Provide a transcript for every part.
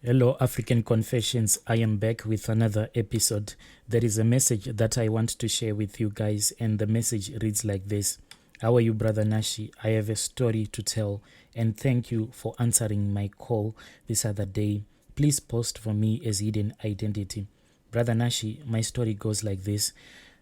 Hello, African Confessions. I am back with another episode. There is a message that I want to share with you guys, and the message reads like this. How are you, Brother Nashi? I have a story to tell, and thank you for answering my call this other day. Please post for me as hidden identity. Brother Nashi, my story goes like this.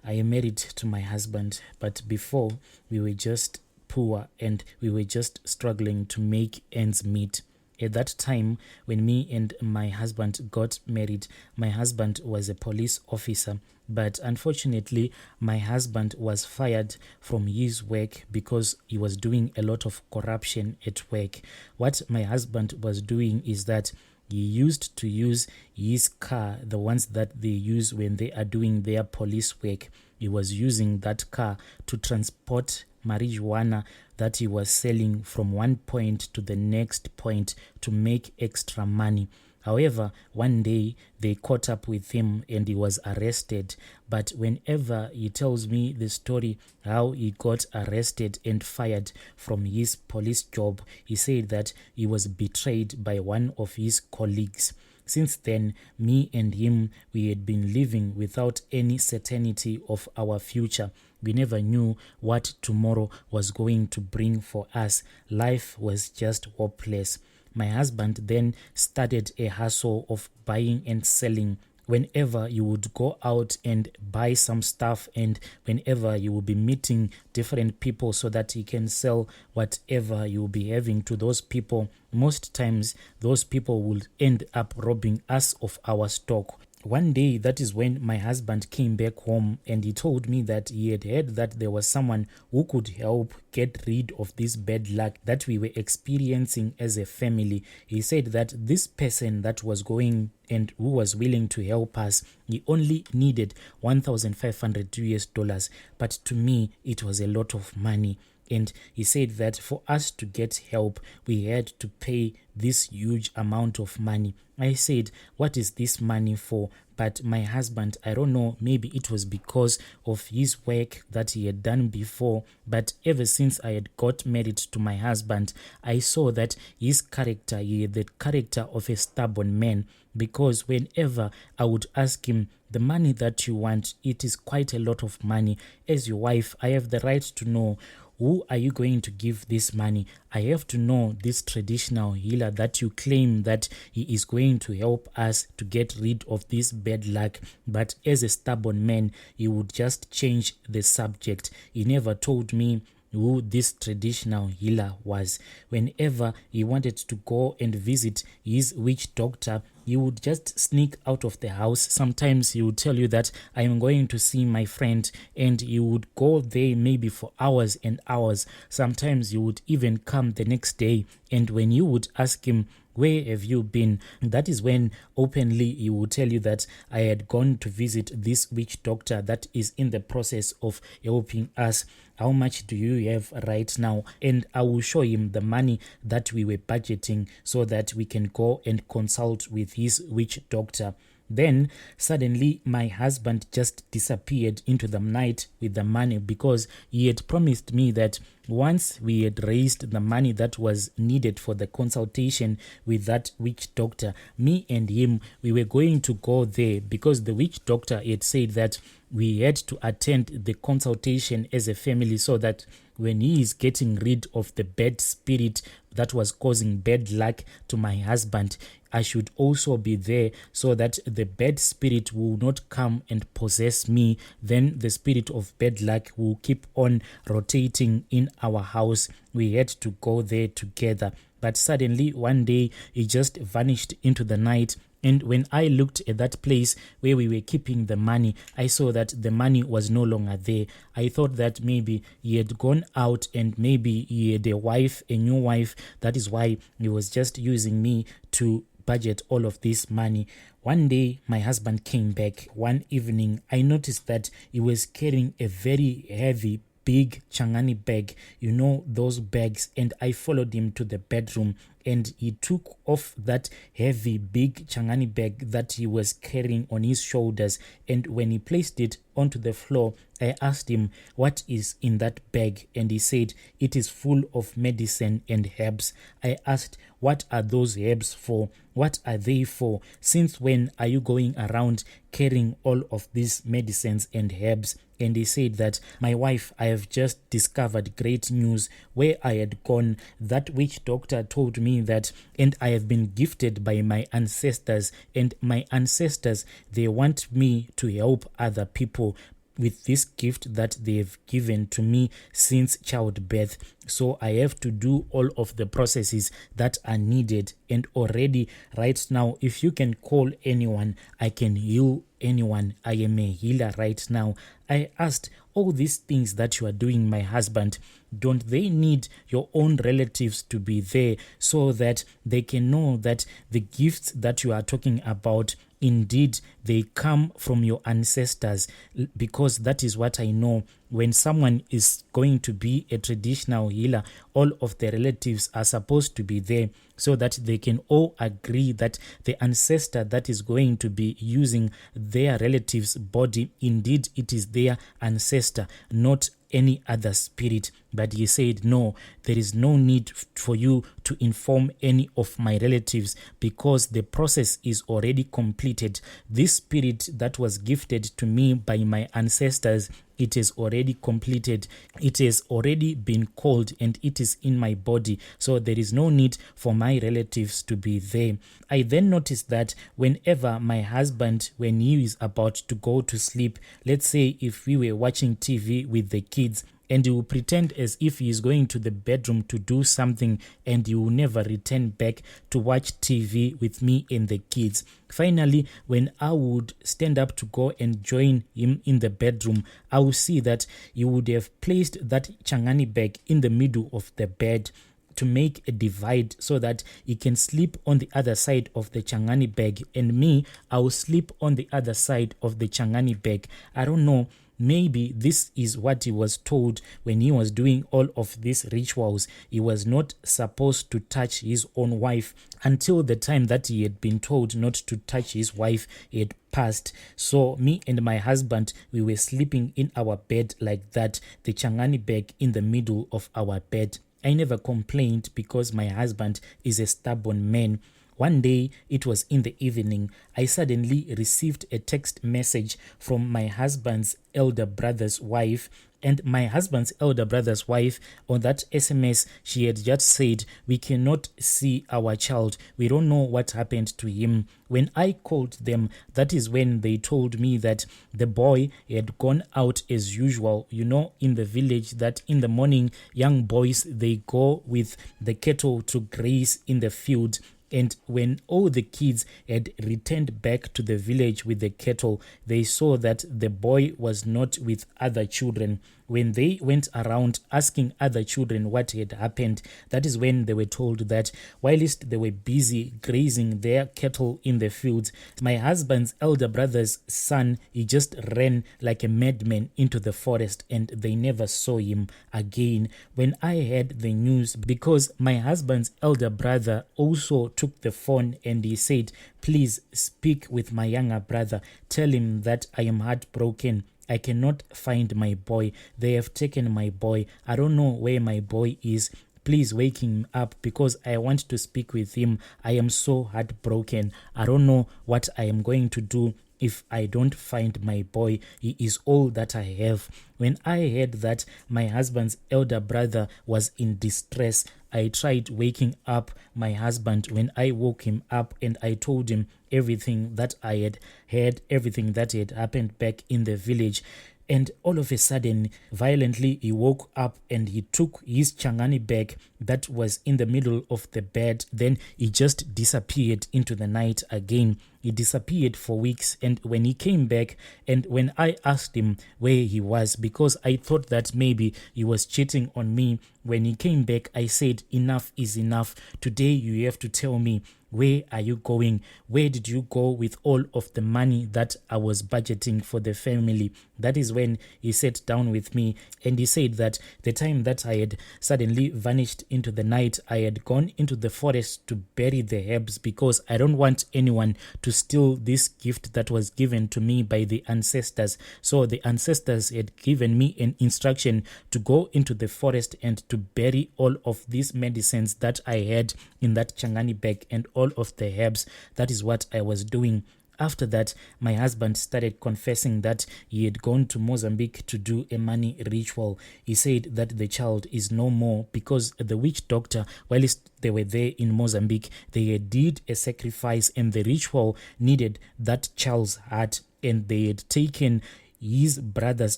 I am married to my husband, but before we were just poor and we were just struggling to make ends meet. At that time, when me and my husband got married, my husband was a police officer, but unfortunately, my husband was fired from his work because he was doing a lot of corruption at work. What my husband was doing is that he used to use his car, the ones that they use when they are doing their police work. He was using that car to transport marijuana that he was selling from one point to the next point to make extra money. However, one day they caught up with him and he was arrested. But whenever he tells me the story how he got arrested and fired from his police job, he said that he was betrayed by one of his colleagues. Since then, me and him, we had been living without any certainty of our future. We never knew what tomorrow was going to bring for us. Life was just hopeless. My husband then started a hustle of buying and selling. Whenever you would go out and buy some stuff, and whenever you will be meeting different people so that you can sell whatever you will be having to those people, most times those people will end up robbing us of our stock. One day, that is when my husband came back home and he told me that he had heard that there was someone who could help get rid of this bad luck that we were experiencing as a family. He said that this person that was going and who was willing to help us, he only needed 1,500 US dollars, but to me it was a lot of money. And he said that for us to get help, we had to pay this huge amount of money. I said, what is this money for? But my husband, I don't know, maybe it was because of his work that he had done before. But ever since I had got married to my husband, I saw that his character, he had the character of a stubborn man. Because whenever I would ask him, the money that you want, it is quite a lot of money. As your wife, I have the right to know, who are you going to give this money? I have to know this traditional healer that you claim that he is going to help us to get rid of this bad luck. But as a stubborn man, he would just change the subject. He never told me who this traditional healer was. Whenever he wanted to go and visit his witch doctor, he would just sneak out of the house. Sometimes he would tell you that I am going to see my friend, and he would go there maybe for hours and hours. Sometimes he would even come the next day, and when you would ask him, where have you been? That is when openly he will tell you that I had gone to visit this witch doctor that is in the process of helping us. How much do you have right now? And I will show him the money that we were budgeting so that we can go and consult with his witch doctor. Then suddenly my husband just disappeared into the night with the money, because he had promised me that once we had raised the money that was needed for the consultation with that witch doctor, me and him, we were going to go there, because the witch doctor had said that we had to attend the consultation as a family so that when he is getting rid of the bad spirit that was causing bad luck to my husband, I should also be there so that the bad spirit will not come and possess me. Then the spirit of bad luck will keep on rotating in our house. We had to go there together. But suddenly one day he just vanished into the night. And when I looked at that place where we were keeping the money, I saw that the money was no longer there. I thought that maybe he had gone out and maybe he had a wife, a new wife. That is why he was just using me to budget all of this money. One day, my husband came back. One evening, I noticed that he was carrying a very heavy big changani bag, those bags, and I followed him to the bedroom, and he took off that heavy big changani bag that he was carrying on his shoulders, and when he placed it onto the floor, I asked him what is in that bag, and he said it is full of medicine and herbs. I asked, what are those herbs for? What are they for? Since when are you going around carrying all of these medicines and herbs? And he said that, my wife, I have just discovered great news. Where I had gone, that witch doctor told me that, and I have been gifted by my ancestors, and my ancestors, they want me to help other people with this gift that they have given to me since childbirth. So I have to do all of the processes that are needed. And already right now, if you can call anyone, I can heal anyone. I am a healer right now. I asked, all these things that you are doing, my husband, don't they need your own relatives to be there so that they can know that the gifts that you are talking about, indeed, they come from your ancestors? Because that is what I know. When someone is going to be a traditional healer, all of the relatives are supposed to be there so that they can all agree that the ancestor that is going to be using their relative's body, indeed, it is their ancestor, not any other spirit. But he said, no, there is no need for you to inform any of my relatives because the process is already completed. This spirit that was gifted to me by my ancestors, it is already completed. It has already been called and it is in my body. So there is no need for my relatives to be there. I then noticed that whenever my husband, when he is about to go to sleep, let's say if we were watching TV with the kids, and he will pretend as if he is going to the bedroom to do something, and he will never return back to watch TV with me and the kids. Finally, when I would stand up to go and join him in the bedroom, I will see that he would have placed that changani bag in the middle of the bed to make a divide so that he can sleep on the other side of the changani bag, and me, I will sleep on the other side of the changani bag. I don't know. Maybe this is what he was told when he was doing all of these rituals. He was not supposed to touch his own wife until the time that he had been told not to touch his wife had passed. So me and my husband, we were sleeping in our bed like that, the changani bag in the middle of our bed. I never complained because my husband is a stubborn man. One day, it was in the evening, I suddenly received a text message from my husband's elder brother's wife. And my husband's elder brother's wife, on that SMS, she had just said, we cannot see our child. We don't know what happened to him. When I called them, that is when they told me that the boy had gone out as usual. In the village, that in the morning, young boys, they go with the cattle to graze in the field. And when all the kids had returned back to the village with the cattle, they saw that the boy was not with other children. When they went around asking other children what had happened, that is when they were told that whilst they were busy grazing their cattle in the fields, my husband's elder brother's son, he just ran like a madman into the forest and they never saw him again. When I heard the news, because my husband's elder brother also took the phone and he said, please speak with my younger brother. Tell him that I am heartbroken. I cannot find my boy. They have taken my boy. I don't know where my boy is. Please wake him up because I want to speak with him. I am so heartbroken. I don't know what I am going to do if I don't find my boy. He is all that I have. When I heard that my husband's elder brother was in distress, I tried waking up my husband. When I woke him up and I told him everything that I had heard, everything that had happened back in the village, and all of a sudden, violently, he woke up and he took his changani bag that was in the middle of the bed. Then he just disappeared into the night again. He disappeared for weeks, and when he came back, and when I asked him where he was, because I thought that maybe he was cheating on me, when he came back, I said, enough is enough. Today you have to tell me, where are you going? Where did you go with all of the money that I was budgeting for the family? That is when he sat down with me, and he said that the time that I had suddenly vanished into the night, I had gone into the forest to bury the herbs, because I don't want anyone to steal this gift that was given to me by the ancestors. So the ancestors had given me an instruction to go into the forest and to bury all of these medicines that I had in that changani bag and all of the herbs. That is what I was doing. After that, my husband started confessing that he had gone to Mozambique to do a money ritual. He said that the child is no more, because the witch doctor, whilst they were there in Mozambique, they did a sacrifice, and the ritual needed that child's heart, and they had taken his brother's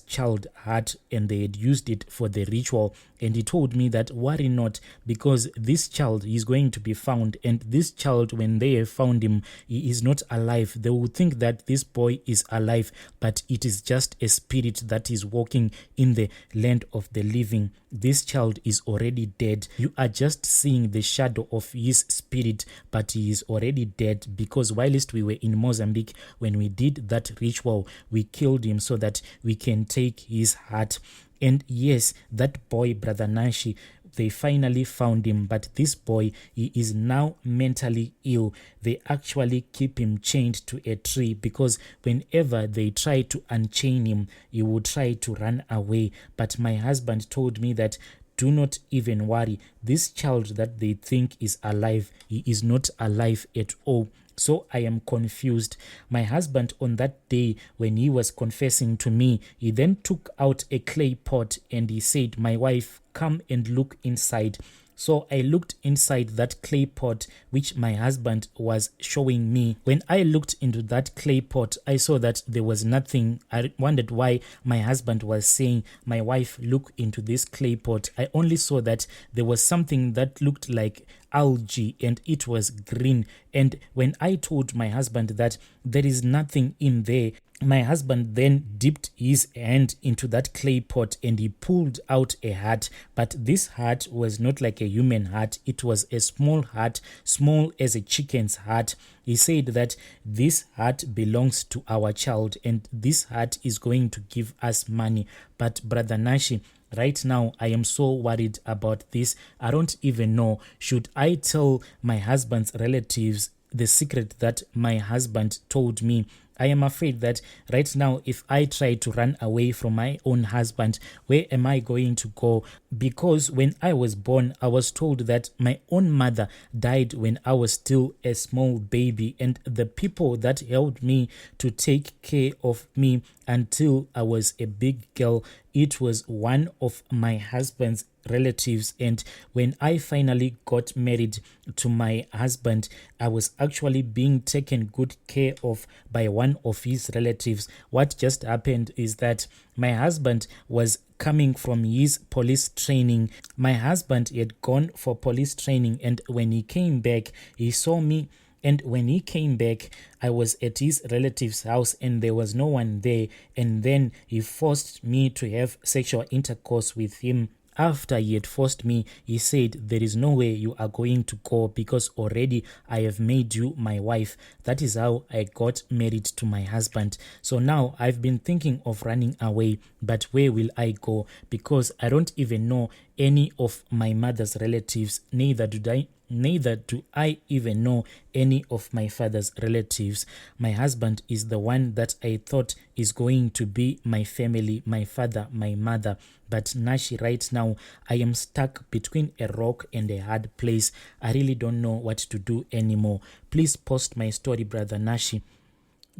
child heart and they had used it for the ritual. And he told me that worry not, because this child is going to be found, and this child, when they have found him, he is not alive. They will think that this boy is alive, but it is just a spirit that is walking in the land of the living. This child is already dead. You are just seeing the shadow of his spirit, but he is already dead, because whilst we were in Mozambique, when we did that ritual, we killed him so that we can take his heart. And yes, that boy, Brother Nashi, they finally found him, but this boy, he is now mentally ill. They actually keep him chained to a tree, because whenever they try to unchain him, he would try to run away. But my husband told me that, do not even worry. This child that they think is alive, he is not alive at all. So I am confused. My husband, on that day when he was confessing to me, he then took out a clay pot and he said, my wife, come and look inside. So I looked inside that clay pot which my husband was showing me. When I looked into that clay pot, I saw that there was nothing. I wondered why my husband was saying, my wife, look into this clay pot. I only saw that there was something that looked like algae and it was green. And when I told my husband that there is nothing in there, my husband then dipped his hand into that clay pot and he pulled out a heart. But this heart was not like a human heart. It was a small heart, small as a chicken's heart. He said that this heart belongs to our child and this heart is going to give us money. But Brother Nashi, right now, I am so worried about this. I don't even know. Should I tell my husband's relatives the secret that my husband told me? I am afraid that right now, if I try to run away from my own husband, where am I going to go? Because when I was born, I was told that my own mother died when I was still a small baby, and the people that helped me to take care of me until I was a big girl, it was one of my husband's relatives. And when I finally got married to my husband, I was actually being taken good care of by one of his relatives. What just happened is that my husband was coming from his police training. My husband had gone for police training, and when he came back, he saw me. And when he came back, I was at his relative's house and there was no one there. And then he forced me to have sexual intercourse with him. After he had forced me, he said, there is no way you are going to go because already I have made you my wife. That is how I got married to my husband. So now I've been thinking of running away, but where will I go? Because I don't even know any of my mother's relatives, neither do I even know any of my father's relatives. My husband is the one that I thought is going to be my family, my father, my mother. But Nashi, right now, I am stuck between a rock and a hard place. I really don't know what to do anymore. Please post my story, Brother Nashi.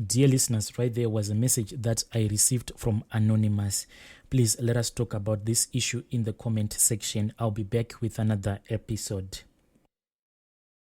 Dear listeners, right there was a message that I received from Anonymous. Please let us talk about this issue in the comment section. I'll be back with another episode.